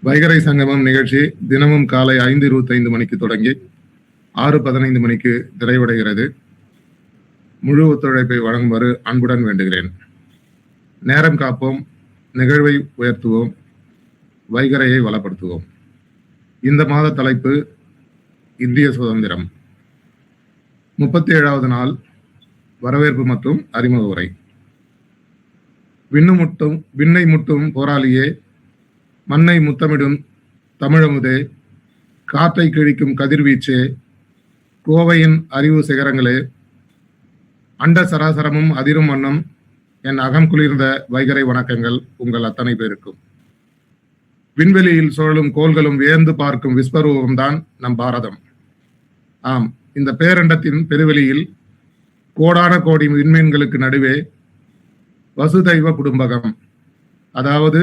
வைகறை சங்கமம் நிகழ்ச்சி தினமும் காலை 5:25 மணிக்கு தொடங்கி 6:15 மணிக்கு நிறைவடைகிறது. முழு ஒத்துழைப்பை வழங்குமாறு அன்புடன் வேண்டுகிறேன். நேரம் காப்போம், நிகழ்வை உயர்த்துவோம், வைகறையை வளப்படுத்துவோம். இந்த மாத தலைப்பு இந்திய சுதந்திரம். 37வது நாள் வரவேற்பு மற்றும் அறிமுக உரை. விண்ணை முட்டும் போராளியே, மண்ணை முத்தமிடும் தமிழமுதே, காற்றை கிழிக்கும் கதிர்வீச்சே, கோவையின் அறிவு சிகரங்களே, அண்ட சராசரமும் அதிரும் வண்ணம் என் அகம் குளிர்ந்த வைகறை வணக்கங்கள் உங்கள் அத்தனை பேருக்கும். விண்வெளியில் சுழலும் கோள்களும் வியந்து பார்க்கும் விஸ்வரூபம்தான் நம் பாரதம். ஆம், இந்த பேரண்டத்தின் பெருவெளியில் கோடான கோடி விண்மீன்களுக்கு நடுவே வசுதைவ குடும்பகம், அதாவது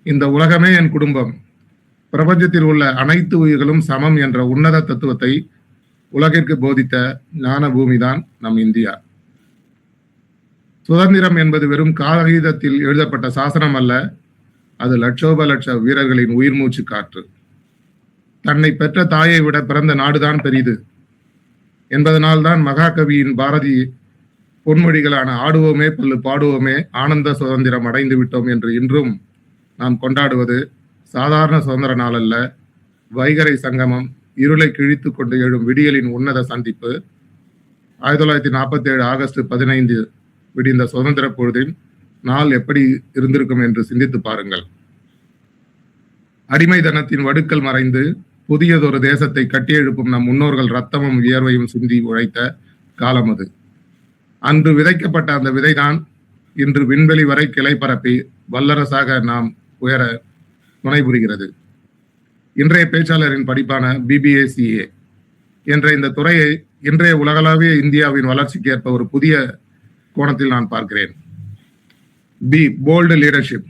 இந்த உலகமே என் குடும்பம், பிரபஞ்சத்தில் உள்ள அனைத்து உயிர்களும் சமம் என்ற உன்னத தத்துவத்தை உலகிற்கு போதித்த ஞான பூமிதான் நம் இந்தியா. சுதந்திரம் என்பது வெறும் காகிதத்தில் எழுதப்பட்ட சாசனம் அல்ல, அது லட்சோப லட்ச வீரர்களின் உயிர் மூச்சு காற்று. தன்னை பெற்ற தாயை விட பிறந்த நாடுதான் பெரிது என்பதனால்தான் மகாகவியின் பாரதி பொன்மொழிகளான ஆடுவோமே பல்லு பாடுவோமே ஆனந்த சுதந்திரம் அடைந்து விட்டோம் என்று இன்றும் நாம் கொண்டாடுவது சாதாரண சுதந்திர நாள் அல்ல, வைகறை சங்கமம், இருளை கிழித்து கொண்டு எழும் விடியலின் உன்னத சந்திப்பு. 1947 ஆகஸ்ட் 15 விடிந்த சுதந்திர பொழுதின் நாள் எப்படி இருந்திருக்கும் என்று சிந்தித்து பாருங்கள். அடிமைத்தனத்தின் வடுக்கள் மறைந்து புதியதொரு தேசத்தை கட்டியெழுப்பும் நம் முன்னோர்கள் ரத்தமும் வியர்வையும் சிந்தி உழைத்த காலம் அது. அன்று விதைக்கப்பட்ட அந்த விதைதான் இன்று விண்வெளி வரை கிளை பரப்பி வல்லரசாக நாம் உயர துணை புரிகிறது. இன்றைய பேச்சாளரின் படிப்பான BBA-CA என்ற இந்த துறையை இன்றைய உலகளாவிய இந்தியாவின் வளர்ச்சிக்கு ஏற்ப ஒரு புதிய கோணத்தில் நான் பார்க்கிறேன். B. போல்டு லீடர்ஷிப்,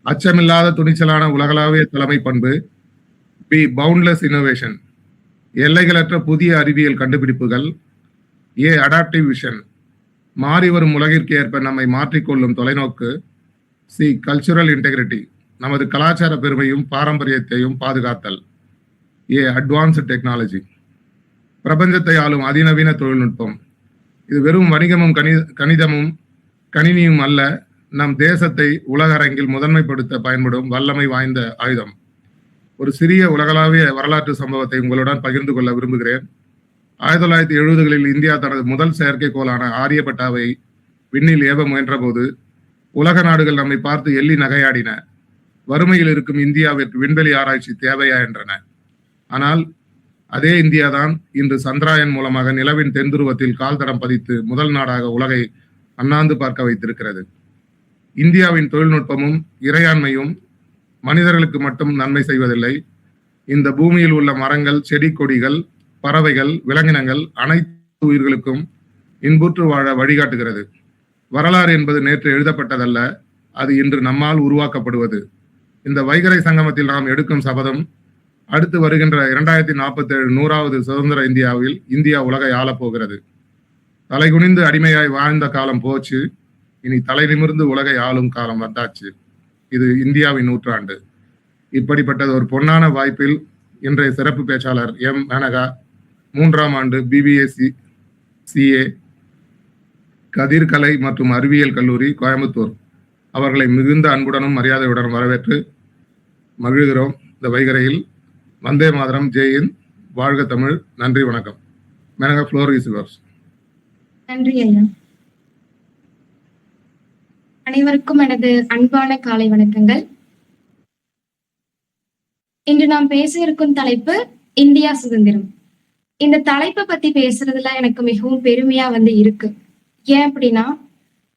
அச்சமில்லாத துணிச்சலான உலகளாவிய தலைமை பண்பு. B. பவுண்ட்லெஸ் இன்னோவேஷன், எல்லைகளற்ற புதிய அறிவியல் கண்டுபிடிப்புகள். A. அடாப்டிவ் விஷன், மாறி வரும் உலகிற்கு ஏற்ப நம்மை மாற்றிக்கொள்ளும் தொலைநோக்கு. C. கல்ச்சுரல் இன்டெகிரிட்டி, நமது கலாச்சார பெருமையும் பாரம்பரியத்தையும் பாதுகாத்தல். A. அட்வான்ஸ்டு டெக்னாலஜி, பிரபஞ்சத்தை ஆளும் அதிநவீன தொழில்நுட்பம். இது வெறும் வணிகமும் கணிதமும் கணினியும் அல்ல, நம் தேசத்தை உலக அரங்கில் முதன்மைப்படுத்த பயன்படும் வல்லமை வாய்ந்த ஆயுதம். ஒரு சிறிய உலகளாவிய வரலாற்று சம்பவத்தை உங்களுடன் பகிர்ந்து கொள்ள விரும்புகிறேன். 1970களில் இந்தியா தனது முதல் செயற்கைக்கோளான ஆரியபட்டாவை விண்ணில் ஏவ முயன்ற போது உலக நாடுகள் நம்மை பார்த்து எள்ளி நகையாடின. வறுமையில் இருக்கும் இந்தியாவிற்கு விண்வெளி ஆராய்ச்சி தேவையா என்றன. ஆனால் அதே இந்தியாதான் இன்று சந்திராயன் மூலமாக நிலவின் தென்துருவத்தில் கால்தடம் பதித்து முதல் நாடாக உலகை அண்ணாந்து பார்க்க வைத்திருக்கிறது. இந்தியாவின் தொழில்நுட்பமும் இறையாண்மையும் மனிதர்களுக்கு மட்டும் நன்மை செய்வதில்லை, இந்த பூமியில் உள்ள மரங்கள், செடி கொடிகள், பறவைகள், விலங்கினங்கள் அனைத்து உயிர்களுக்கும் இன்புற்று வாழ வழிகாட்டுகிறது. வரலாறு என்பது நேற்று எழுதப்பட்டதல்ல, அது இன்று நம்மால் உருவாக்கப்படுவது. இந்த வைகறை சங்கமத்தில் நாம் எடுக்கும் சபதம், அடுத்து வருகின்ற 2047 100வது சுதந்திர இந்தியாவில் இந்தியா உலகை ஆளப்போகிறது. தலைகுனிந்து அடிமையாய் வாழ்ந்த காலம் போச்சு, இனி தலை நிமிர்ந்து உலகை ஆளும் காலம் வந்தாச்சு. இது இந்தியாவின் நூற்றாண்டு. இப்படிப்பட்டது ஒரு பொன்னான வாய்ப்பில் இன்றைய சிறப்பு பேச்சாளர் M. மேனகா, 3ஆம் ஆண்டு BBA-CA கதிர்கலை மற்றும் அறிவியல் கல்லூரி, கோயம்புத்தூர், அவர்களை மிகுந்த அன்புடனும் மரியாதையுடனும் வரவேற்று மகிழ்கிறோம். இந்த வைகரையில் வந்தே மாதரம் ஜெயின் வாழ்க தமிழ். நன்றி, வணக்கம். Menaka, floor is yours. நன்றி ஐயா. அனைவருக்கும் எனது அன்பான காலை வணக்கங்கள். இன்று நாம் பேச இருக்கும் தலைப்பு இந்தியா சுதந்திரம். இந்த தலைப்பை பத்தி பேசுறதுல எனக்கு மிகவும் பெருமையா இருக்கு. ஏன் அப்படின்னா,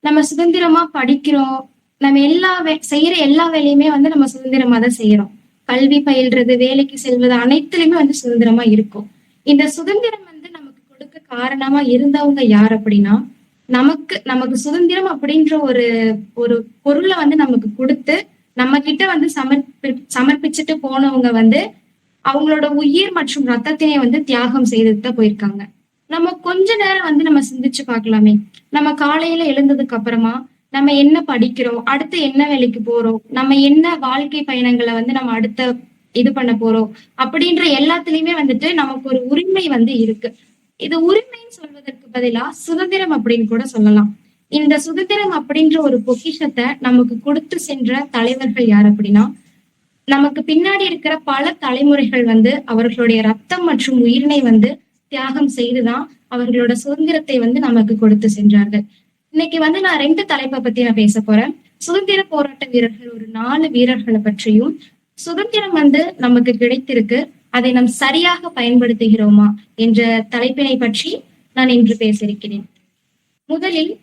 நம்ம சுதந்திரமா படிக்கிறோம், நம்ம செய்யற எல்லா வேலையுமே நம்ம சுதந்திரமா தான் செய்யறோம். கல்வி பயில்றது, வேலைக்கு செல்வது, அனைத்துலயுமே சுதந்திரமா இருக்கும். இந்த சுதந்திரம் நமக்கு கொடுக்க காரணமா இருந்தவங்க யார் அப்படின்னா, நமக்கு சுதந்திரம் அப்படின்ற ஒரு பொருளை நமக்கு கொடுத்து நம்ம கிட்ட சமர்ப்பிச்சுட்டு போனவங்க அவங்களோட உயிர் மற்றும் ரத்தத்தினை தியாகம் செய்துட்டு தான் போயிருக்காங்க. நம்ம கொஞ்ச நேரம் நம்ம சிந்திச்சு பார்க்கலாமே. நம்ம காலையில எழுந்ததுக்கு அப்புறமா நம்ம என்ன படிக்கிறோம், அடுத்து என்ன வேலைக்கு போறோம், நம்ம என்ன வாழ்க்கை பயணங்களை நம்ம அடுத்த இது பண்ண போறோம் அப்படின்ற எல்லாத்துலயுமே நமக்கு ஒரு உரிமை இருக்கு. இது உரிமைன்னு சொல்வதற்கு பதிலா சுதந்திரம் அப்படின்னு கூட சொல்லலாம். இந்த சுதந்திரம் அப்படின்ற ஒரு பொக்கிஷத்தை நமக்கு கொடுத்து சென்ற தலைவர்கள் யார் அப்படின்னா, நமக்கு பின்னாடி இருக்கிற பல தலைமுறைகள் அவர்களுடைய ரத்தம் மற்றும் உயிரினை தியாகம் செய்துதான் அவர்களோட சுதந்திரத்தை நமக்கு கொடுத்து சென்றார்கள். இன்னைக்கு நான் 2 தலைப்பை பத்தி நான் பேச போறேன். சுதந்திர போராட்ட வீரர்கள், ஒரு 4 வீரர்களை பற்றியும், சுதந்திரம் நமக்கு கிடைத்திருக்கு, அதை நாம் சரியாக பயன்படுத்துகிறோமா என்ற தலைப்பினை பற்றி நான் இன்று பேச இருக்கிறேன். முதலில்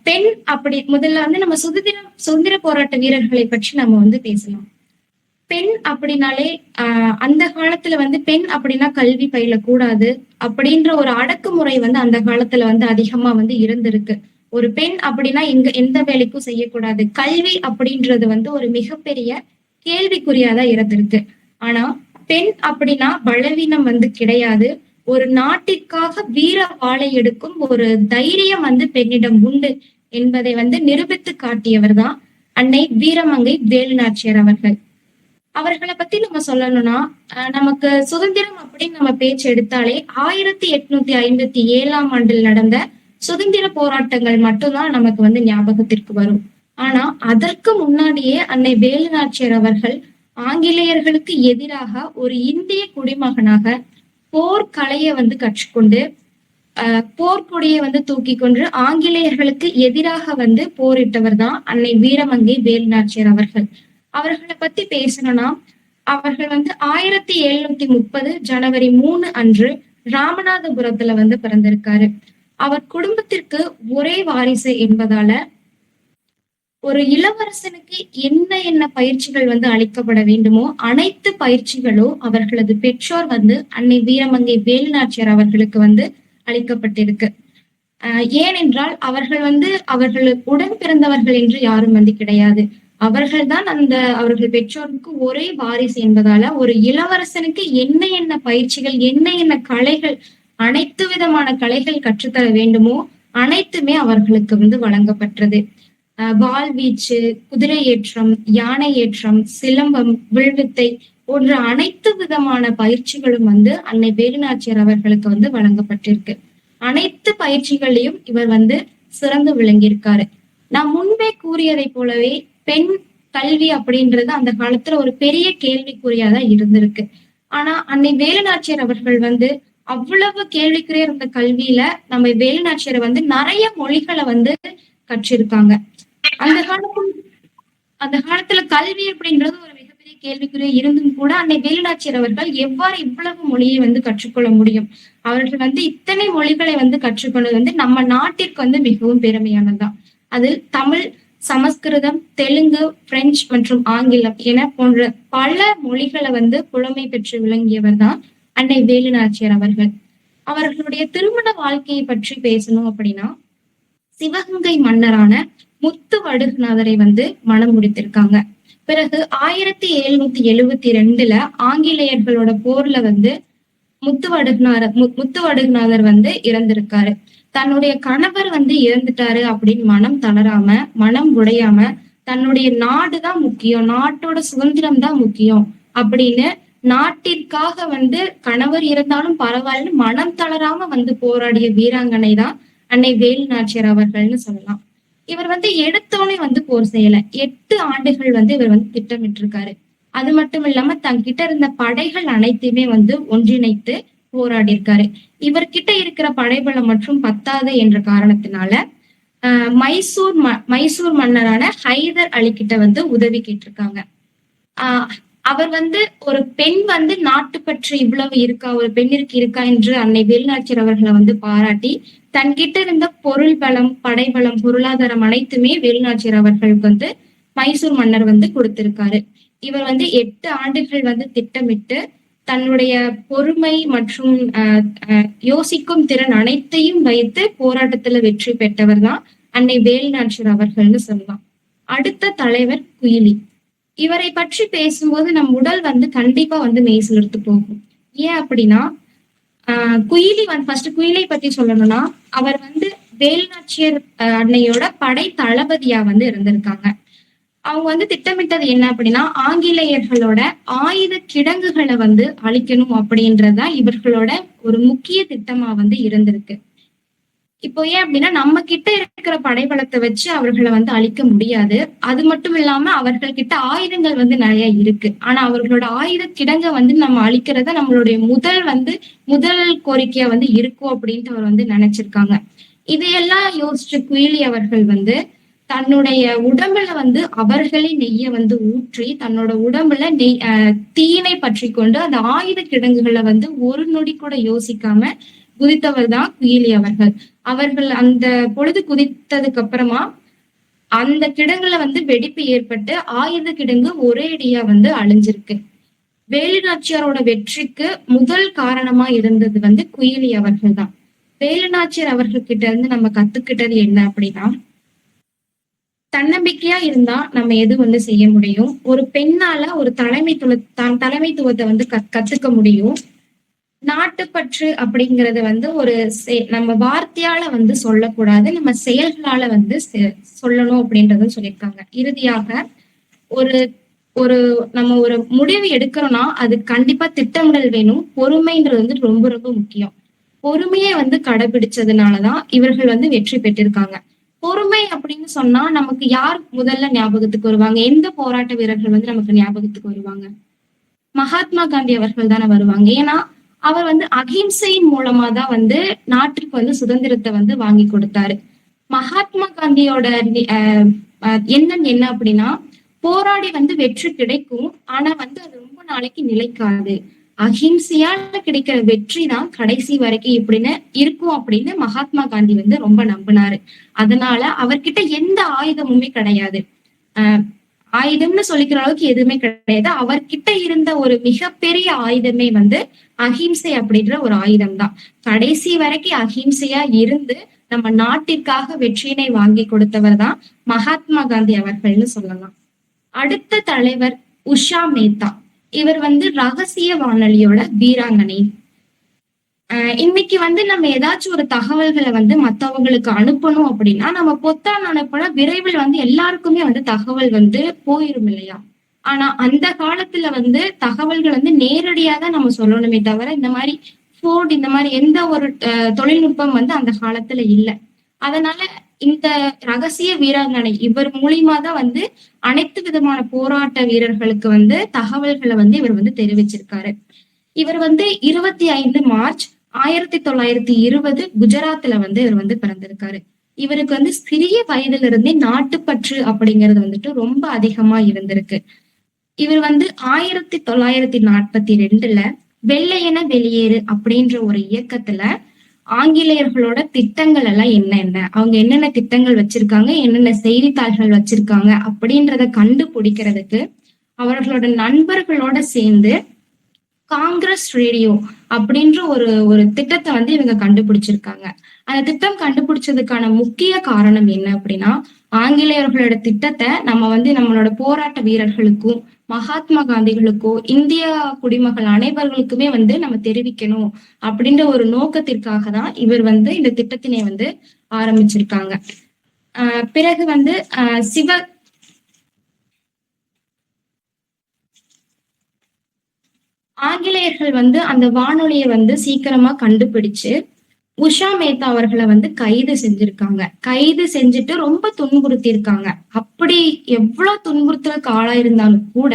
பெண் முதல்ல நம்ம சுதந்திர போராட்ட வீரர்களை பற்றி நம்ம பேசலாம். பெண் அப்படின்னாலே அந்த காலத்துல பெண் அப்படின்னா கல்வி பயிலக்கூடாது அப்படின்ற ஒரு அடக்குமுறை அந்த காலத்துல அதிகமா இருந்திருக்கு. ஒரு பெண் அப்படின்னா எந்த வேலைக்கும் செய்யக்கூடாது, கல்வி அப்படின்றது ஒரு மிகப்பெரிய கேள்விக்குறியாதான் இருந்திருக்கு. ஆனா பெண் அப்படின்னா பலவீனம் கிடையாது. ஒரு நாட்டிற்காக வீர வாளை எடுக்கும் ஒரு தைரியம் பெண்ணிடம் உண்டு என்பதை நிரூபித்து காட்டியவர் தான் அன்னை வீரமங்கை வேலுநாச்சியார் அவர்கள். அவர்களை பத்தி நம்ம சொல்லணும்னா, நமக்கு சுதந்திரம் அப்படின்னு நம்ம பேச்சு எடுத்தாலே 1857ஆம் ஆண்டில் நடந்த சுதந்திர போராட்டங்கள் மட்டும்தான் நமக்கு ஞாபகத்திற்கு வரும். ஆனா அதற்கு முன்னாடியே அன்னை வேலுநாச்சியார் அவர்கள் ஆங்கிலேயர்களுக்கு எதிராக ஒரு இந்திய குடிமகனாக போர்க்கலையை கற்றுக்கொண்டு போர்க்கொடியை தூக்கி கொண்டு ஆங்கிலேயர்களுக்கு எதிராக போரிட்டவர் தான் அன்னை வீரமங்கை வேலுநாச்சியார் அவர்கள். அவர்களை பத்தி பேசணும்னா, அவர்கள் 1730 ஜனவரி 3 அன்று ராமநாதபுரத்துல பிறந்திருக்காரு. அவர் குடும்பத்திற்கு ஒரே வாரிசு என்பதால ஒரு இளவரசனுக்கு என்ன பயிற்சிகள் அளிக்கப்பட வேண்டுமோ அனைத்து பயிற்சிகளும் அவர்களது பெற்றோர் அன்னை வீரமங்கை வேலுநாச்சியார் அவர்களுக்கு அளிக்கப்பட்டிருக்கு. ஏனென்றால் அவர்கள் அவர்கள் உடன் பிறந்தவர்கள் என்று யாரும் கிடையாது. அவர்கள்தான் அவர்கள் பெற்றோருக்கு ஒரே வாரிசு என்பதால ஒரு இளவரசனுக்கு என்ன பயிற்சிகள், என்ன கலைகள், அனைத்து விதமான கலைகள் கற்றுத்தர வேண்டுமோ அனைத்துமே அவர்களுக்கு வழங்கப்பட்டது. வாள்வீச்சு, குதிரை ஏற்றம், யானை ஏற்றம், சிலம்பம், வில்வித்தை போன்ற அனைத்து விதமான பயிற்சிகளும் அன்னை வேலுநாச்சியார் அவர்களுக்கு வழங்கப்பட்டிருக்கு. அனைத்து பயிற்சிகளையும் இவர் சிறந்து விளங்கியிருக்காரு. நான் முன்பே கூறியதை போலவே பெண் கல்வி அப்படின்றது அந்த காலத்துல ஒரு பெரிய கேள்விக்குறியாதான் இருந்திருக்கு. ஆனா அன்னை வேலுநாச்சியார் அவர்கள் அவ்வளவு கேள்விக்குறியா இருந்த கல்வியில நம்ம வேலுநாச்சியார் நிறைய மொழிகளை கற்றிருக்காங்க. அந்த காலத்துல கல்வி அப்படின்றது ஒரு மிகப்பெரிய கேள்விக்குறியா இருந்தும் கூட அன்னை வேலுநாச்சியார் அவர்கள் எவ்வாறு இவ்வளவு மொழியை கற்றுக்கொள்ள முடியும்? அவர்கள் இத்தனை மொழிகளை கற்றுக்கொண்டது நம்ம நாட்டிற்கு மிகவும் பெருமையானதுதான். அதில் தமிழ், சமஸ்கிருதம், தெலுங்கு, பிரெஞ்சு மற்றும் ஆங்கிலம் என போன்ற பல மொழிகளை புலமை பெற்று விளங்கியவர் தான் அன்னை வேலுநாச்சியார் அவர்கள். அவர்களுடைய திருமண வாழ்க்கையை பற்றி பேசணும் அப்படின்னா, சிவகங்கை மன்னரான முத்துவடுகநாதரை மனம் முடித்திருக்காங்க. பிறகு 1772 ஆங்கிலேயர்களோட போர்ல முத்துவடுகநாதர் இறந்திருக்காரு. தன்னுடைய கணவர் இறந்துட்டாரு அப்படின்னு மனம் தளராம, மனம் உடையாம, தன்னுடைய நாடுதான் முக்கியம், நாட்டோட சுதந்திரம் தான் முக்கியம் அப்படின்னு நாட்டிற்காக கணவர் இருந்தாலும் பரவாயில்ல மனம் தளராம போராடிய வீராங்கனை தான் அன்னை வேலுநாச்சியார் அவர்கள்னு சொல்லலாம். இவர் எடுத்தோடனே போர் செய்யல. 8 ஆண்டுகள் இவர் திட்டமிட்டிருக்காரு. அது மட்டும் இல்லாம தங்கிட்ட இருந்த படைகள் அனைத்தையுமே வந்து ஒன்றிணைத்து போராடி இருக்காரு. இவர்கிட்ட இருக்கிற படைபலம் மற்றும் பத்தாது என்ற காரணத்தினால மைசூர் மன்னரான ஹைதர் அலி கிட்ட வந்து உதவி கேட்டிருக்காங்க. ஆஹ் அவர் வந்து ஒரு பெண் வந்து நாட்டுப்பற்று இவ்வளவு இருக்கா, ஒரு பெண்ணிற்கு இருக்கா என்று அன்னை வேலுநாச்சியார் அவர்களை வந்து பாராட்டி தன்கிட்ட இருந்த பொருள் பலம், படைபலம், பொருளாதாரம் அனைத்துமே வேலுநாச்சியார் அவர்களுக்கு வந்து மைசூர் மன்னர் வந்து கொடுத்திருக்காரு. இவர் வந்து 8 ஆண்டுகள் வந்து திட்டமிட்டு தன்னுடைய பொறுமை மற்றும் யோசிக்கும் திறன் அனைத்தையும் வைத்து போராட்டத்துல வெற்றி பெற்றவர் தான் அன்னை வேலுநாச்சியார் அவர்கள்னு சொல்லலாம். அடுத்த தலைவர் குயிலி. இவரை பற்றி பேசும்போது நம் உடல் வந்து கண்டிப்பா வந்து மெய்சிலிர்த்து போகும். ஏன் அப்படின்னா குயிலி வந்து ஃபர்ஸ்ட் குயிலை பத்தி சொல்லணும்னா, அவர் வந்து வேலுநாச்சியார் அன்னையோட படை தளபதியா வந்து இருந்திருக்காங்க. அவங்க வந்து திட்டமிட்டது என்ன அப்படின்னா, ஆங்கிலேயர்களோட ஆயுத கிடங்குகளை வந்து அழிக்கணும் அப்படின்றதுதான் இவர்களோட ஒரு முக்கிய திட்டமா வந்து இருந்திருக்கு. இப்போ ஏன் அப்படின்னா, நம்ம கிட்ட இருக்கிற படைபலத்தை வச்சு அவர்களை வந்து அழிக்க முடியாது. அது மட்டும் இல்லாம அவர்கள் கிட்ட ஆயுதங்கள் வந்து நிறைய இருக்கு. ஆனா அவர்களோட ஆயுத கிடங்க வந்து நம்ம அழிக்கிறத நம்மளுடைய முதல் கோரிக்கையா வந்து இருக்கும் அப்படின்ட்டு அவர் வந்து நினைச்சிருக்காங்க. இதையெல்லாம் யோசிச்ச குயிலி அவர்கள் வந்து தன்னுடைய உடம்புல வந்து அவர்களே நெய்ய வந்து ஊற்றி தன்னோட உடம்புல தீயினை பற்றி கொண்டு அந்த ஆயுத கிடங்குகளை வந்து ஒரு நொடி கூட யோசிக்காம குதித்தவர் தான் குயிலி அவர்கள். அவர்கள் அந்த பொழுது குதித்ததுக்கு அப்புறமா அந்த கிடங்குல வந்து வெடிப்பு ஏற்பட்டு ஆயுத கிடங்கு ஒரே அடியா வந்து அழிஞ்சிருக்கு. வேலுநாச்சியாரோட வெற்றிக்கு முதல் காரணமா இருந்தது வந்து குயிலி அவர்கள் தான். வேலுநாச்சியார் அவர்கள் கிட்ட இருந்து நம்ம கத்துக்கிட்டது என்ன அப்படின்னா, தன்னம்பிக்கையா இருந்தா நம்ம எது வந்து செய்ய முடியும். ஒரு பெண்ணால ஒரு தலைமைத்துவத்தை வந்து கத்துக்க முடியும். நாட்டுப்பற்று அப்படிங்கறது வந்து நம்ம வார்த்தையால வந்து சொல்லக்கூடாது, நம்ம செயல்களால வந்து சொல்லணும் அப்படின்றத சொல்லியிருக்காங்க. இறுதியாக ஒரு ஒரு நம்ம ஒரு முடிவு எடுக்கிறோம்னா அது கண்டிப்பா திட்டமிடல் வேணும். பொறுமைன்றது வந்து ரொம்ப ரொம்ப முக்கியம். பொறுமையை வந்து கடைபிடிச்சதுனாலதான் இவர்கள் வந்து வெற்றி பெற்றிருக்காங்க. பொறுமை அப்படின்னு சொன்னா நமக்கு யார் முதல்ல ஞாபகத்துக்கு வருவாங்க? எந்த போராட்ட வீரர்கள் வந்து நமக்கு ஞாபகத்துக்கு வருவாங்க? மகாத்மா காந்தி அவர்கள் தானே வருவாங்க. ஏன்னா அவர் வந்து அகிம்சையின் மூலமா தான் வந்து நாட்டுக்கு வந்து சுதந்திரத்தை வந்து வாங்கி கொடுத்தாரு. மகாத்மா காந்தியோட எண்ணம் என்ன அப்படின்னா, போராடி வந்து வெற்றி கிடைக்கும், ஆனா வந்து அது ரொம்ப நாளைக்கு நிலைக்காது. அஹிம்சையால கிடைக்கிற வெற்றி தான் கடைசி வரைக்கும் இப்படின்னு இருக்கும் அப்படின்னு மகாத்மா காந்தி வந்து ரொம்ப நம்பினாரு. அதனால அவர்கிட்ட எந்த ஆயுதமுமே கிடையாது. ஆயுதம்னு சொல்லிக்கிற அளவுக்கு எதுவுமே கிடையாது. அவர்கிட்ட இருந்த ஒரு மிகப்பெரிய ஆயுதமே வந்து அஹிம்சை அப்படின்ற ஒரு ஆயுதம் தான். கடைசி வரைக்கும் அஹிம்சையா இருந்து நம்ம நாட்டிற்காக வெற்றியினை வாங்கி கொடுத்தவர் தான் மகாத்மா காந்தி அவர்கள்னு சொல்லலாம். அடுத்த தலைவர் உஷா மேத்தா. இவர் வந்து ரகசிய வானொலியோட வீராங்கனை. இன்னைக்கு வந்து நம்ம ஏதாச்சும் ஒரு தகவல்களை வந்து மத்தவங்களுக்கு அனுப்பணும் அப்படின்னா நம்ம பொத்தான் அனுப்பினா விரைவில் வந்து எல்லாருக்குமே வந்து தகவல் வந்து போயிரும் இல்லையா? ஆனா அந்த காலத்துல வந்து தகவல்கள் வந்து நேரடியா தான் நம்ம சொல்லணுமே தவிர இந்த மாதிரி போன் இந்த மாதிரி எந்த ஒரு தொழில்நுட்பம் வந்து அந்த காலத்துல இல்லை. அதனால இந்த ரகசிய வீராங்கனை இவர் மூலியமா தான் வந்து அனைத்து விதமான போராட்ட வீரர்களுக்கு வந்து தகவல்களை வந்து இவர் வந்து தெரிவிச்சிருக்காரு. இவர் வந்து 25 மார்ச் 1920 குஜராத்ல வந்து இவர் வந்து பிறந்திருக்காரு. இவருக்கு வந்து சிறிய வயதுல இருந்தே நாட்டுப்பற்று அப்படிங்கிறது வந்துட்டு ரொம்ப அதிகமா இருந்திருக்கு. இவர் வந்து 1942ல வெள்ளையன வெளியேறு அப்படின்ற ஒரு இயக்கத்துல ஆங்கிலேயர்களோட திட்டங்கள் எல்லாம் என்னென்ன, அவங்க என்னென்ன திட்டங்கள் வச்சிருக்காங்க, என்னென்ன செய்தித்தாள்கள் வச்சிருக்காங்க அப்படின்றத கண்டுபிடிக்கிறதுக்கு அவர்களோட நண்பர்களோட சேர்ந்து காங்கிரஸ் ரேடியோ அப்படின்ற ஒரு திட்டத்தை வந்து இவங்க கண்டுபிடிச்சிருக்காங்க. அந்த திட்டம் கண்டுபிடிச்சதுக்கான முக்கிய காரணம் என்ன அப்படின்னா, ஆங்கிலேயர்களோட திட்டத்தை நம்ம வந்து நம்மளோட போராட்ட வீரர்களுக்கும் மகாத்மா காந்திகளுக்கோ இந்திய குடிமக்கள் அனைவர்களுக்குமே வந்து நம்ம தெரிவிக்கணும் அப்படின்ற ஒரு நோக்கத்திற்காக தான் இவர் வந்து இந்த திட்டத்தினை வந்து ஆரம்பிச்சிருக்காங்க. பிறகு வந்து ஆங்கிலேயர்கள் வந்து அந்த வானொலியை வந்து சீக்கிரமா கண்டுபிடிச்சு உஷா மேத்தா அவர்களை வந்து கைது செஞ்சிருக்காங்க. கைது செஞ்சுட்டு ரொம்ப துன்புறுத்தி இருக்காங்க. அப்படி எவ்வளவு துன்புறுத்தலுக்கு ஆளாயிருந்தாலும் கூட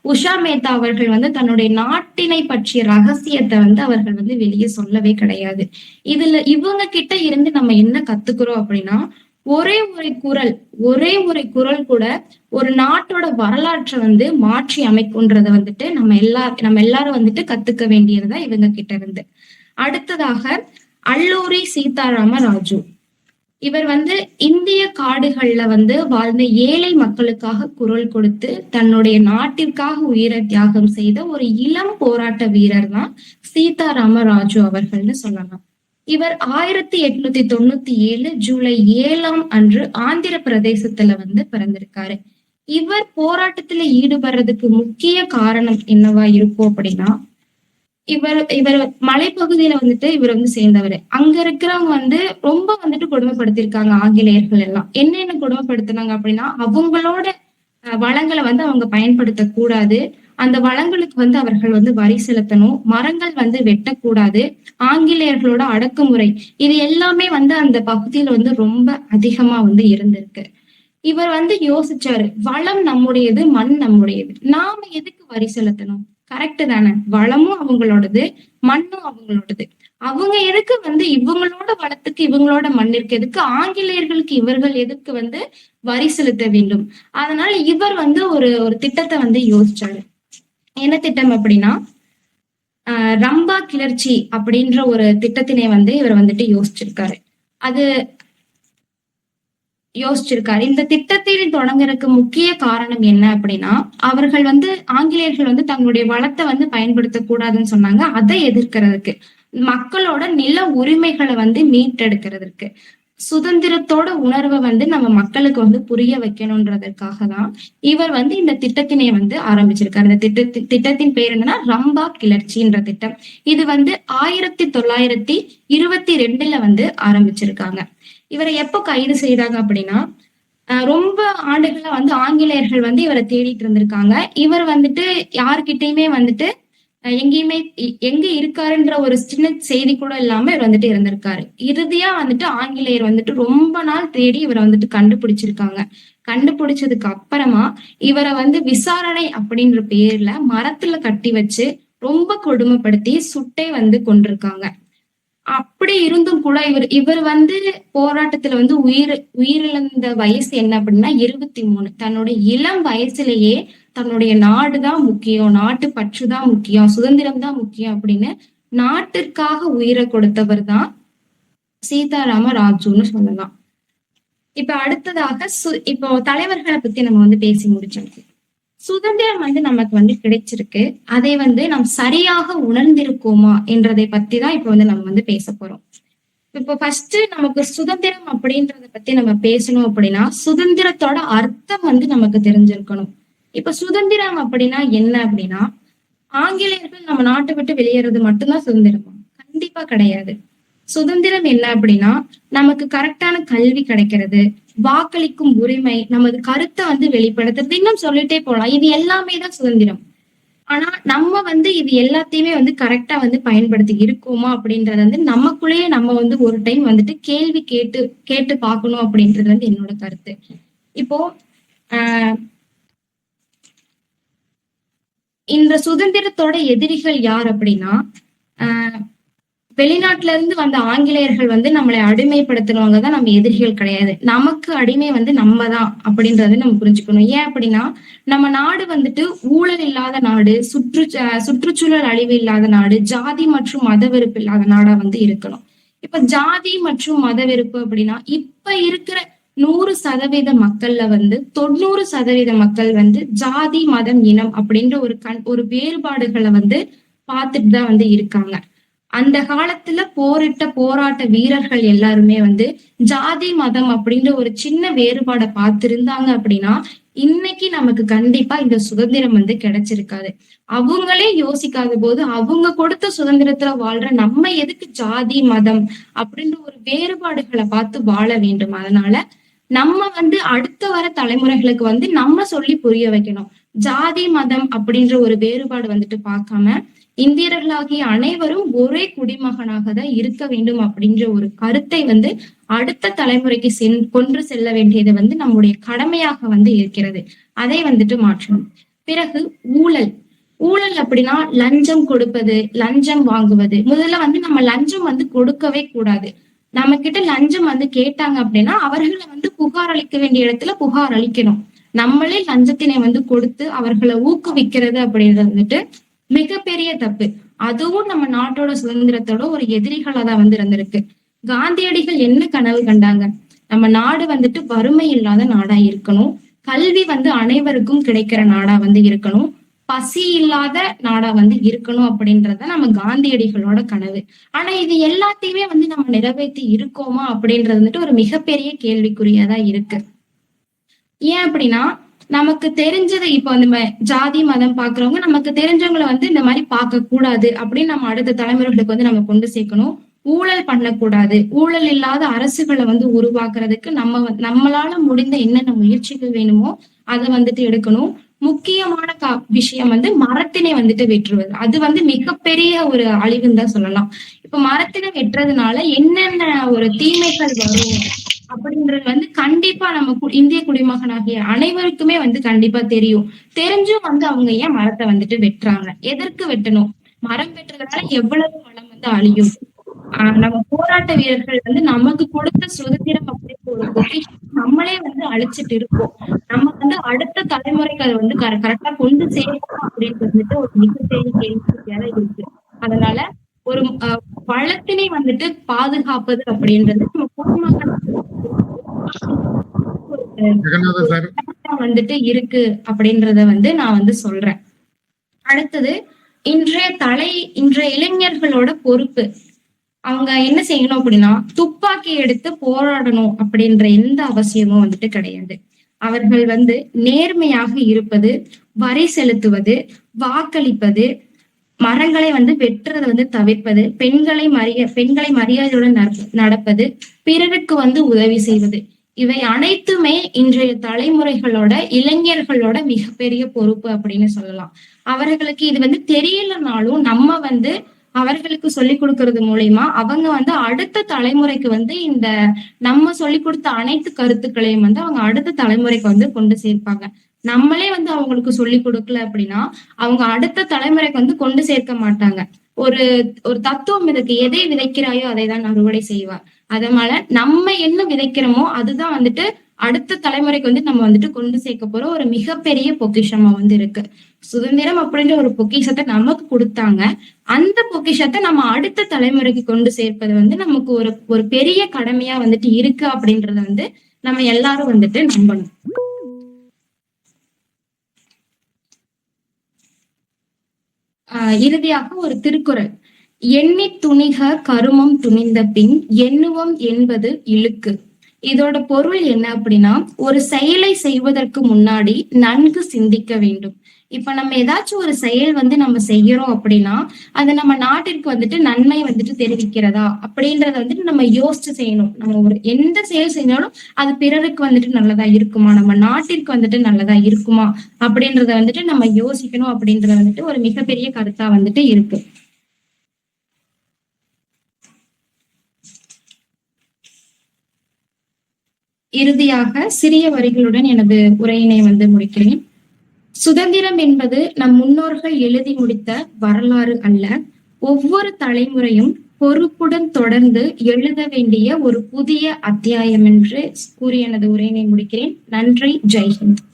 உஷா மேத்தா அவர்கள் வந்து தன்னுடைய நாட்டினை பற்றிய ரகசியத்தை வந்து அவர்கள் வந்து வெளியே சொல்லவே கிடையாது. இதுல இவங்க கிட்ட இருந்து நம்ம என்ன கத்துக்கிறோம் அப்படின்னா, ஒரே ஒரு குரல் ஒரே ஒரு குரல் கூட ஒரு நாட்டோட வரலாற்றை வந்து மாற்றி அமைக்கும்ன்றத வந்துட்டு நம்ம எல்லாரும் வந்துட்டு கத்துக்க வேண்டியதுதான் இவங்க கிட்ட இருந்து. அடுத்ததாக அல்லூரி சீதாராம ராஜு. இவர் வந்து இந்திய காடுகள்ல வந்து வாழ்ந்த ஏழை மக்களுக்காக குரல் கொடுத்து தன்னுடைய நாட்டிற்காக உயிரை தியாகம் செய்த ஒரு இளம் போராட்ட வீரர் தான் சீதாராம ராஜு அவர்கள்னு சொல்லலாம். இவர் 1897 ஜூலை 7 அன்று ஆந்திர பிரதேசத்துல வந்து பிறந்திருக்காரு. இவர் போராட்டத்துல ஈடுபடுறதுக்கு முக்கிய காரணம் என்னவா இருக்கும் அப்படின்னா, இவர் இவர் மலைப்பகுதியில வந்துட்டு இவர் வந்து சேர்ந்தவர். அங்க இருக்கிறவங்க வந்து ரொம்ப வந்துட்டு கொடுமைப்படுத்திருக்காங்க ஆங்கிலேயர்கள் எல்லாம். என்னென்ன கொடுமைப்படுத்தினாங்க அப்படின்னா, அவங்களோட வளங்களை வந்து அவங்க பயன்படுத்த கூடாது, அந்த வளங்களுக்கு வந்து அவர்கள் வந்து வரி செலுத்தணும், மரங்கள் வந்து வெட்டக்கூடாது, ஆங்கிலேயர்களோட அடக்குமுறை, இது எல்லாமே வந்து அந்த பகுதியில வந்து ரொம்ப அதிகமா வந்து இருந்திருக்கு. இவர் வந்து யோசிச்சாரு, வளம் நம்முடையது, மண் நம்முடையது, நாம எதுக்கு வரி செலுத்தணும்? கரெக்ட் தானே? வளமும் அவங்களோடது, மண்ணும் அவங்களோடது. அவங்க எதுக்கு வந்து இவங்களோட வளத்துக்கு இவங்களோட மண்ணிற்கு எதுக்கு ஆங்கிலேயர்களுக்கு இவர்கள் எதுக்கு வந்து வரி செலுத்த வேண்டும்? அதனால இவர் வந்து ஒரு ஒரு திட்டத்தை வந்து யோசிச்சாரு. என்ன திட்டம் அப்படின்னா, ரம்பா கிளர்ச்சி அப்படின்ற ஒரு திட்டத்தினை வந்து இவர் வந்துட்டு யோசிச்சிருக்காரு. இந்த திட்டத்தை தொடங்குறதுக்கு முக்கிய காரணம் என்ன அப்படின்னா, அவர்கள் வந்து ஆங்கிலேயர்கள் வந்து தங்களுடைய வளத்தை வந்து பயன்படுத்தக்கூடாதுன்னு சொன்னாங்க. அதை எதிர்க்கிறதுக்கு, மக்களோட நில உரிமைகளை வந்து மீட்டெடுக்கிறதுக்கு, சுதந்திரத்தோட உணர்வை வந்து நம்ம மக்களுக்கு வந்து புரிய வைக்கணும்ன்றதற்காக தான் இவர் வந்து இந்த திட்டத்தினை வந்து ஆரம்பிச்சிருக்காரு. இந்த திட்டத்தின் பேர் என்னன்னா ரம்பா கிளர்ச்சின்ற திட்டம். இது வந்து 1922 வந்து ஆரம்பிச்சிருக்காங்க. இவரை எப்போ கைது செய்தாங்க அப்படின்னா, ரொம்ப ஆண்டுகளா வந்து ஆங்கிலேயர்கள் வந்து இவரை தேடிட்டு இருந்திருக்காங்க. இவர் வந்துட்டு யாருக்கிட்டையுமே வந்துட்டு எங்கேயுமே எங்க இருக்காருன்ற ஒரு சின்ன செய்தி கூட இல்லாம இவர் வந்துட்டு இருந்திருக்காரு. இறுதியா வந்துட்டு ஆங்கிலேயர் வந்துட்டு ரொம்ப நாள் தேடி இவரை வந்துட்டு கண்டுபிடிச்சிருக்காங்க. கண்டுபிடிச்சதுக்கு அப்புறமா இவரை வந்து விசாரணை அப்படின்ற பேர்ல மரத்துல கட்டி வச்சு ரொம்ப கொடுமைப்படுத்தி சுட்டே வந்து கொண்டிருக்காங்க. அப்படி இருந்தும் கூட இவர் வந்து போராட்டத்துல வந்து உயிரிழந்த வயசு என்ன அப்படின்னா 23. தன்னுடைய இளம் வயசுலயே தன்னுடைய நாடுதான் முக்கியம், நாட்டு பற்றுதான் முக்கியம், சுதந்திரம் தான் முக்கியம் அப்படின்னு நாட்டிற்காக உயிரை கொடுத்தவர் தான் சீதாராம ராஜுன்னு சொல்லலாம். இப்ப அடுத்ததாக இப்போ தலைவர்களை பத்தி நம்ம வந்து பேசி முடிச்சோம். சுதந்திரம் வந்து நமக்கு வந்து கிடைச்சிருக்கு. அதை வந்து நாம் சரியாக உணர்ந்திருக்கோமா என்றதை பத்தி தான் இப்ப வந்து நம்ம வந்து பேச போறோம். இப்போ ஃபர்ஸ்ட் நமக்கு சுதந்திரம் அப்படின்றத பத்தி நம்ம பேசணும் அப்படின்னா, சுதந்திரத்தோட அர்த்தம் வந்து நமக்கு தெரிஞ்சிருக்கணும். இப்ப சுதந்திரம் அப்படின்னா என்ன அப்படின்னா, ஆங்கிலேயர்கள் நம்ம நாட்டை விட்டு வெளியேறது மட்டும்தான் சுதந்திரமா? கண்டிப்பா கிடையாது. சுதந்திரம் என்ன அப்படின்னா, நமக்கு கரெக்டான கல்வி கிடைக்கிறது, வாக்களிக்கும் உரிமை, நமது கருத்தை வந்து வெளிப்படுத்துறது, இன்னும் சொல்லிட்டே போலாம். இது எல்லாமே தான் சுதந்திரம். ஆனா நம்ம வந்து இது எல்லாத்தையுமே வந்து கரெக்டா வந்து பயன்படுத்தி இருக்கோமா அப்படின்றத வந்து நமக்குள்ளேயே நம்ம வந்து ஒரு டைம் வந்துட்டு கேள்வி கேட்டு பார்க்கணும் அப்படின்றது வந்து என்னோட கருத்து. இப்போ ஆஹ் இந்த சுதந்திரத்தோட எதிரிகள் யார் அப்படின்னா, ஆஹ் வெளிநாட்டுல இருந்து வந்த ஆங்கிலேயர்கள் வந்து நம்மளை அடிமைப்படுத்துறவங்க தான் நம்ம எதிரிகள் கிடையாது. நமக்கு அடிமை வந்து நம்ம தான் அப்படின்றத நம்ம புரிஞ்சுக்கணும். ஏன் அப்படின்னா, நம்ம நாடு வந்துட்டு ஊழல் இல்லாத நாடு, சுற்றுச்சூழல் அழிவு இல்லாத நாடு, ஜாதி மற்றும் மத வெறுப்பு இல்லாத நாடா வந்து இருக்கணும். இப்ப ஜாதி மற்றும் மத வெறுப்பு அப்படின்னா, இப்ப இருக்கிற 100% மக்கள்ல வந்து 90% மக்கள் வந்து ஜாதி, மதம், இனம் அப்படின்ற ஒரு வேறுபாடுகளை வந்து பார்த்துட்டு தான் வந்து இருக்காங்க. அந்த காலத்துல போராட்ட வீரர்கள் எல்லாருமே வந்து ஜாதி மதம் அப்படின்ற ஒரு சின்ன வேறுபாடை பார்த்திருந்தாங்க அப்படின்னா, இன்னைக்கு நமக்கு கண்டிப்பா இந்த சுதந்திரம் வந்து கிடைச்சிருக்காது. அவங்களே யோசிக்காத போது அவங்க கொடுத்த சுதந்திரத்துல வாழ்ற நம்ம எதுக்கு ஜாதி மதம் அப்படின்ற ஒரு வேறுபாடுகளை பார்த்து வாழ வேண்டும்? அதனால நம்ம வந்து அடுத்த வர தலைமுறைகளுக்கு வந்து நம்ம சொல்லி புரிய வைக்கணும். ஜாதி மதம் அப்படின்ற ஒரு வேறுபாடு வந்துட்டு பார்க்காம இந்தியர்களாகிய அனைவரும் ஒரே குடிமகனாக தான் இருக்க வேண்டும் அப்படின்ற ஒரு கருத்தை வந்து அடுத்த தலைமுறைக்கு கொன்று செல்ல வேண்டியது வந்து நம்முடைய கடமையாக வந்து இருக்கிறது. அதை வந்துட்டு மாற்றணும். பிறகு ஊழல். ஊழல் அப்படின்னா லஞ்சம் கொடுப்பது, லஞ்சம் வாங்குவது. முதல்ல வந்து நம்ம லஞ்சம் வந்து கொடுக்கவே கூடாது. நம்ம கிட்ட லஞ்சம் வந்து கேட்டாங்க அப்படின்னா அவர்களை வந்து புகார் அளிக்க வேண்டிய இடத்துல புகார் அளிக்கணும். நம்மளே லஞ்சத்தினை வந்து கொடுத்து அவர்களை ஊக்குவிக்கிறது அப்படின்றது வந்துட்டு மிகப்பெரிய தப்பு. அதுவும் நம்ம நாட்டோட சுதந்திரத்தோட ஒரு எதிரிகளா தான் வந்து இருந்திருக்கு. காந்தியடிகள் என்ன கனவு கண்டாங்க? நம்ம நாடு வந்துட்டு வறுமை இல்லாத நாடா இருக்கணும், கல்வி வந்து அனைவருக்கும் கிடைக்கிற நாடா வந்து இருக்கணும், பசி இல்லாத நாடா வந்து இருக்கணும் அப்படின்றத நம்ம காந்தியடிகளோட கனவு. ஆனா இது எல்லாத்தையுமே வந்து நம்ம நிறைவேற்றி இருக்கோமா அப்படின்றது வந்துட்டு ஒரு மிகப்பெரிய கேள்விக்குறியாதான் இருக்கு. ஏன் அப்படின்னா நமக்கு தெரிஞ்சது இப்ப வந்து ஜாதி மதம் பாக்குறவங்க நமக்கு தெரிஞ்சவங்களை வந்து இந்த மாதிரி பார்க்க கூடாது அப்படின்னு நம்ம அடுத்த தலைமுறைகளுக்கு வந்து நம்ம கொண்டு சேர்க்கணும். ஊழல் பண்ணக்கூடாது, ஊழல் இல்லாத அரசுகளை வந்து உருவாக்குறதுக்கு நம்மளால முடிந்த என்னென்ன முயற்சிகள் வேணுமோ அதை வந்துட்டு எடுக்கணும். முக்கியமான விஷயம் வந்து மரத்தினை வந்துட்டு வெட்டுவது. அது வந்து மிகப்பெரிய ஒரு அழிவுன்னு தான் சொல்லலாம். இப்ப மரத்தினை வெட்டுறதுனால என்னென்ன ஒரு தீமைகள் வரும் அப்படின்றது வந்து கண்டிப்பா நம்ம இந்திய குடிமகனாகிய அனைவருக்குமே வந்து கண்டிப்பா தெரியும். தெரிஞ்சும் வந்து அவங்க ஏன் மரத்தை வந்துட்டு வெட்டுறாங்க? எதற்கு வெட்டணும்? மரம் வெட்டுறதுனால எவ்வளவு வளம் வந்து அழியும். நம்ம போராட்ட வீரர்கள் வந்து நமக்கு கொடுத்த சுதந்திரம் அப்படின்ற ஒரு பொக்கிஷம் நம்மளே வந்து அழிச்சிட்டு இருக்கோம். நம்ம வந்து அடுத்த தலைமுறைக்கு அதை வந்து கரெக்டா கொண்டு சேர்க்கணும் அப்படின்றது வந்துட்டு ஒரு மிகப்பெரிய கேள்வியாக இருக்கு. அதனால ஒரு வளத்தினை வந்துட்டு பாதுகாப்பது அப்படின்றது நம்ம குடிமகன் வந்துட்டு இருக்கு அப்படின்றத வந்து நான் வந்து சொல்றேன். அடுத்தது இன்றைய இளைஞர்களோட பொறுப்பு. அவங்க என்ன செய்யணும் அப்படின்னா துப்பாக்கி எடுத்து போராடணும் அப்படின்ற எந்த அவசியமும் வந்துட்டு கிடையாது. அவர்கள் வந்து நேர்மையாக இருப்பது, வரி செலுத்துவது, வாக்களிப்பது, மரங்களை வந்து வெட்டுறதை வந்து தவிர்ப்பது, பெண்களை மரியாதையுடன் நடப்பது, பிறருக்கு வந்து உதவி செய்வது, இவை அனைத்துமே இன்றைய தலைமுறைகளோட இளைஞர்களோட மிகப்பெரிய பொறுப்பு அப்படின்னு சொல்லலாம். அவர்களுக்கு இது வந்து தெரியலனாலும் நம்ம வந்து அவர்களுக்கு சொல்லிக் கொடுக்கறது மூலியமா அவங்க வந்து அடுத்த தலைமுறைக்கு வந்து இந்த நம்ம சொல்லிக் கொடுத்த அனைத்து கருத்துக்களையும் வந்து அவங்க அடுத்த தலைமுறைக்கு வந்து கொண்டு சேர்ப்பாங்க. நம்மளே வந்து அவங்களுக்கு சொல்லிக் கொடுக்கல அப்படின்னா அவங்க அடுத்த தலைமுறைக்கு வந்து கொண்டு சேர்க்க மாட்டாங்க. ஒரு ஒரு தத்துவம் இருக்கு, எதை விதைக்கிறாயோ அதை தான் அறுவடை செய்வார். அதனால நம்ம என்ன விதைக்கிறோமோ அதுதான் வந்துட்டு அடுத்த தலைமுறைக்கு வந்து நம்ம வந்துட்டு கொண்டு சேர்க்க போற ஒரு மிகப்பெரிய பொக்கிஷமா வந்து இருக்கு. சுதந்திரம் அப்படின்ற ஒரு பொக்கிஷத்தை நமக்கு கொடுத்தாங்க. அந்த பொக்கிஷத்தை நம்ம அடுத்த தலைமுறைக்கு கொண்டு சேர்ப்பது வந்து நமக்கு ஒரு பெரிய கடமையா வந்துட்டு இருக்கு அப்படின்றத வந்து நம்ம எல்லாரும் வந்துட்டு நம்பணும். இறுதியாக ஒரு திருக்குறள். எண்ணி துணிக கருமம் துணிந்த பின் எண்ணுவம் என்பது இழுக்கு. இதோட பொருள் என்ன அப்படின்னா ஒரு செயலை செய்வதற்கு முன்னாடி நன்கு சிந்திக்க வேண்டும். இப்ப நம்ம ஏதாச்சும் ஒரு செயல் வந்து நம்ம செய்யறோம் அப்படின்னா அது நம்ம நாட்டிற்கு வந்துட்டு நன்மை வந்துட்டு தெரிவிக்கிறதா அப்படின்றத வந்துட்டு நம்ம யோசிச்சு செய்யணும். நம்ம ஒரு எந்த செயல் செஞ்சாலும் அது பிறருக்கு வந்துட்டு நல்லதா இருக்குமா, நம்ம நாட்டிற்கு வந்துட்டு நல்லதா இருக்குமா அப்படின்றத வந்துட்டு நம்ம யோசிக்கணும் அப்படின்றத வந்துட்டு ஒரு மிகப்பெரிய கருத்தா வந்துட்டு இருக்கு. இறுதியாக சிறிய வரிகளுடன் எனது உரையினை வந்து முடிக்கிறேன். சுதந்திரம் என்பது நம் முன்னோர்கள் எழுதி முடித்த வரலாறு அல்ல, ஒவ்வொரு தலைமுறையும் பொறுப்புடன் தொடர்ந்து எழுத வேண்டிய ஒரு புதிய அத்தியாயம் என்று கூறி எனது உரையினை முடிக்கிறேன். நன்றி. ஜெய்ஹிந்த்.